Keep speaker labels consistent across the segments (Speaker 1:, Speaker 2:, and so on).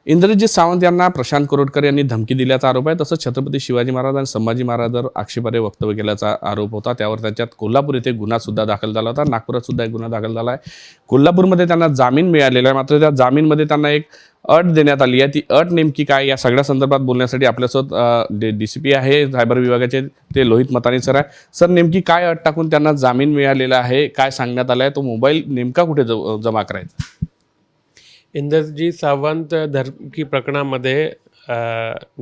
Speaker 1: इंद्रजित सावंत यांना प्रशांत कोरोटकर यांनी धमकी दिल्याचा आरोप आहे. तसंच छत्रपती शिवाजी महाराज आणि संभाजी महाराजांवर आक्षेपार्ह वक्तव्य केल्याचा आरोप होता. त्यावर त्यांच्यात कोल्हापूर येथे गुन्हा सुद्धा दाखल झाला होता. नागपुरात सुद्धा एक गुन्हा दाखल झाला आहे. कोल्हापूरमध्ये त्यांना जामीन मिळालेला आहे. मात्र त्या जामीनमध्ये त्यांना एक अट देण्यात आली आहे. ती अट नेमकी काय या सगळ्या संदर्भात बोलण्यासाठी आपल्यासोबत DCP आहे सायबर विभागाचे ते लोहित मतानी सर आहे. सर, नेमकी काय अट टाकून त्यांना जामीन मिळालेला आहे, काय सांगण्यात आलं आहे, तो मोबाईल नेमका कुठे जमा करायचा?
Speaker 2: इंद्रजित सावंत धमकी प्रकरणामध्ये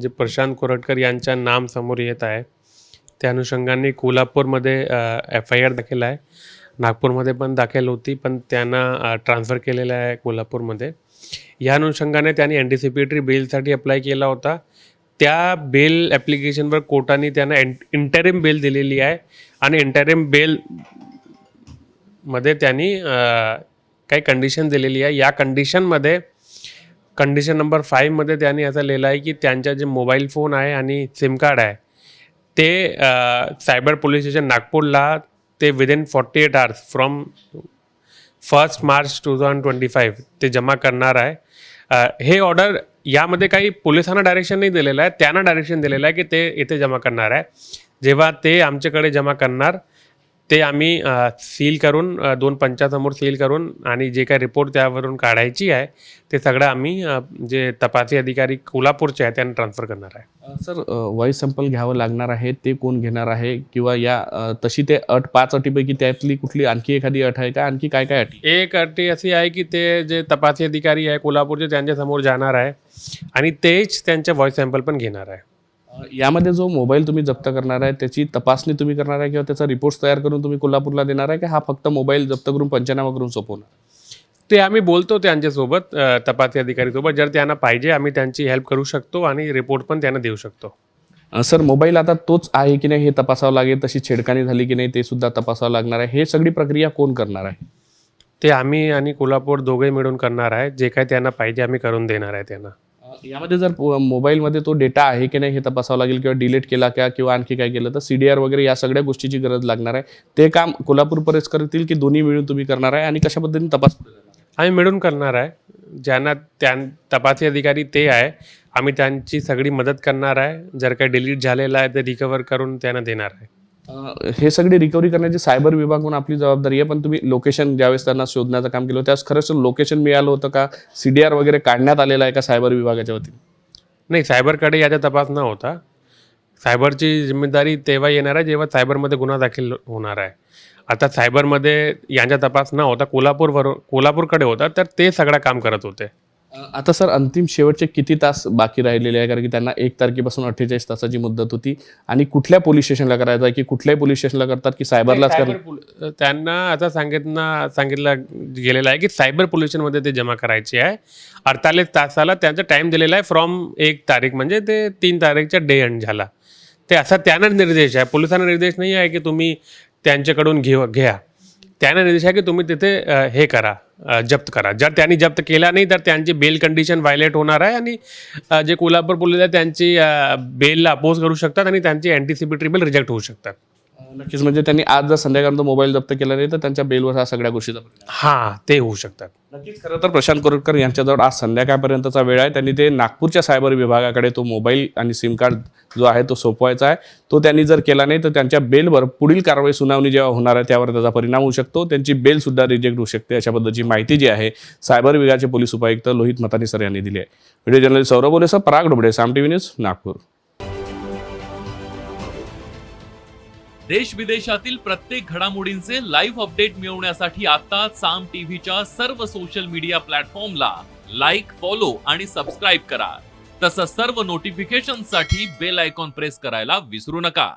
Speaker 2: जे प्रशांत कोरटकर यांच्या नाम समोर येत आहे त्या अनुषंगाने कोल्हापूरमध्ये FIR दाखल आहे. नागपूरमध्ये पण दाखल होती, पण त्यांना ट्रान्सफर केलेलं आहे कोल्हापूरमध्ये. या अनुषंगाने त्यांनी अँटिसिपेटरी बेलसाठी अप्लाय केला होता. त्या बेल ॲप्लिकेशनवर कोर्टाने त्यांना इंटरिम बेल दिलेली आहे आणि इंटरिम बेलमध्ये त्यांनी काही कंडिशन दिलेली आहे. या कंडिशनमध्ये कंडिशन नंबर 5 मध्ये त्यांनी असं लिहिलं आहे की त्यांचा जे मोबाईल फोन आहे आणि सिम कार्ड आहे ते सायबर पोलीस स्टेशन नागपूरला ते विदिन 48 आवर्स फ्रॉम 1 मार्च 2025 ते जमा करणार आहे. हे ऑर्डर यामध्ये काही पोलिसांना डायरेक्शन नाही दिलेलं आहे, त्यांना डायरेक्शन दिलेलं आहे की ते इथे जमा करणार आहे. जेव्हा ते आमच्याकडे जमा करणार ते आम्ही सील करून 2 पंचासमोर सील करून आणि जे काही रिपोर्ट त्यावरून काढायची आहे ते सगळं आम्ही जे तपासी अधिकारी कोल्हापूरचे आहे त्यांना ट्रान्सफर करणार आहे.
Speaker 1: सर, व्हॉइस सॅम्पल घ्यावं लागणार आहे, ते कोण घेणार आहे? किंवा या तशी ते 5 अटीपैकी त्यातली कुठली आणखी एखादी अट आहे का? आणखी काय काय अटी?
Speaker 2: एक अटी अशी आहे की ते जे तपासी अधिकारी आहे कोल्हापूरचे त्यांच्यासमोर जाणार आहे आणि तेच त्यांचे व्हॉइस सॅम्पल पण घेणार आहे.
Speaker 1: यामध्ये जो मोबाईल तुम्ही जप्त करणार आहे त्याची तपासणी तुम्ही करणार आहे किंवा त्याचा रिपोर्ट्स तयार करून तुम्ही कोल्हापूरला देणार आहे, की हा फक्त मोबाईल जप्त करून पंचनामा करून सोपवणार?
Speaker 2: ते आम्ही बोलतो त्यांच्यासोबत तपासी अधिकारीसोबत. जर त्यांना पाहिजे आम्ही त्यांची हेल्प करू शकतो आणि रिपोर्ट पण त्यांना देऊ शकतो.
Speaker 1: सर, मोबाईल आता तोच आहे की नाही हे तपासावं लागेल, तशी छेडखानी झाली की नाही ते सुद्धा तपासावं लागणार आहे. हे सगळी प्रक्रिया कोण करणार आहे?
Speaker 2: ते आम्ही आणि कोल्हापूर दोघे मिळून करणार आहे. जे काही त्यांना पाहिजे आम्ही करून देणार आहे त्यांना.
Speaker 1: यामध्ये जर मोबाईलमध्ये तो डेटा आहे की नाही हे तपासावं लागेल किंवा डिलीट केला का किंवा आणखी काय केलं तर CDR वगैरे या सगळ्या गोष्टीची गरज लागणार आहे. ते काम कोल्हापूर पोलीस करतील की दोन्ही मिळून तुम्ही करणार आहे आणि कशा पद्धतीने तपास?
Speaker 2: आम्ही मिळून करणार आहे. ज्यांना तपासी अधिकारी ते आहे, आम्ही त्यांची सगळी मदत करणार आहे. जर काही डिलीट झालेलं आहे ते रिकवर करून त्यांना देणार आहे.
Speaker 1: हे सगळी रिकव्हरी करण्याची सायबर विभागाकडून आपली जबाबदारी आहे. पण तुम्ही लोकेशन ज्यावेळेस त्यांना शोधण्याचं काम केलं त्यावेळेस खरंच लोकेशन मिळालं होतं का? CDR वगैरे काढण्यात आलेला आहे का सायबर विभागाच्या वतीने?
Speaker 2: नाही, सायबरकडे याचा तपास न होता. सायबरची जिम्मेदारी तेव्हा येणार आहे जेव्हा सायबरमध्ये गुन्हा दाखल होणार आहे. आता सायबरमध्ये यांचा तपास न होता कोल्हापूरकडे होता, तर ते सगळं काम करत होते.
Speaker 1: आता सर, अंतिम शेवटचे किती तास बाकी राहिलेले आहे? कारण की त्यांना 1 तारखेपासून 48 तासाची मुदत होती. आणि कुठल्या पोलीस स्टेशनला करायचं आहे की कुठल्याही पोलीस स्टेशनला करतात की सायबरलाच करतात?
Speaker 2: त्यांना आता सांगितलं गेलेलं आहे की सायबर पोलीस स्टेशनमध्ये ते जमा करायचे आहे. 48 तासाला त्यांचा टाईम दिलेला आहे फ्रॉम 1 तारीख म्हणजे ते 3 तारीखचा डे एंड झाला. ते असा त्यांना निर्देश आहे. पोलिसांना निर्देश नाही आहे की तुम्ही त्यांच्याकडून घ्या. त्यांना निर्देश आहे की तुम्ही तिथे हे करा, जप्त करा. जर त्यांनी जप्त केला नाही तर त्यांची बेल कंडिशन व्हायलेट होणार आहे आणि जे कोल्हापूर पोलीस आहे त्यांची बेलला अपोज करू शकतात आणि त्यांची अँटिसिपेटरी बेल रिजेक्ट होऊ शकतात.
Speaker 1: नक्कीच. म्हणजे त्यांनी आज जर संध्याकाळपर्यंत मोबाईल जप्त केला नाही तर त्यांच्या बेलवर ह्या सगळ्या गोष्टीचा
Speaker 2: हां, ते होऊ शकतात.
Speaker 1: नक्कीच. खरं तर प्रशांत कोरटकर यांच्याजवळ आज संध्याकाळपर्यंतचा वेळ आहे. त्यांनी ते नागपूरच्या सायबर विभागाकडे तो मोबाईल आणि सिम कार्ड जो आहे तो सोपवायचा आहे. तो त्यांनी जर केला नाही तर त्यांच्या बेलवर पुढील कारवाई सुनावणी जेव्हा होणार आहे त्यावर त्याचा परिणाम होऊ शकतो. त्यांची बेल सुद्धा रिजेक्ट होऊ शकते. अशा पद्धतीची माहिती जी आहे सायबर विभागाचे पोलीस उपायुक्त लोहित मतानी सर यांनी दिली आहे. व्हिडिओ जर्नलिस्ट सौरभ बोलेसह पराग डोबडे, साम TV न्यूज, नागपूर.
Speaker 3: देश विदेशातील प्रत्येक घडामोडींचे लाईव्ह अपडेट मिळवण्यासाठी आता साम टीव्हीच्या सर्व सोशल मीडिया प्लॅटफॉर्मला लाईक, फॉलो आणि सबस्क्राईब करा. तसंच सर्व नोटिफिकेशनसाठी बेल आयकॉन प्रेस करायला विसरू नका.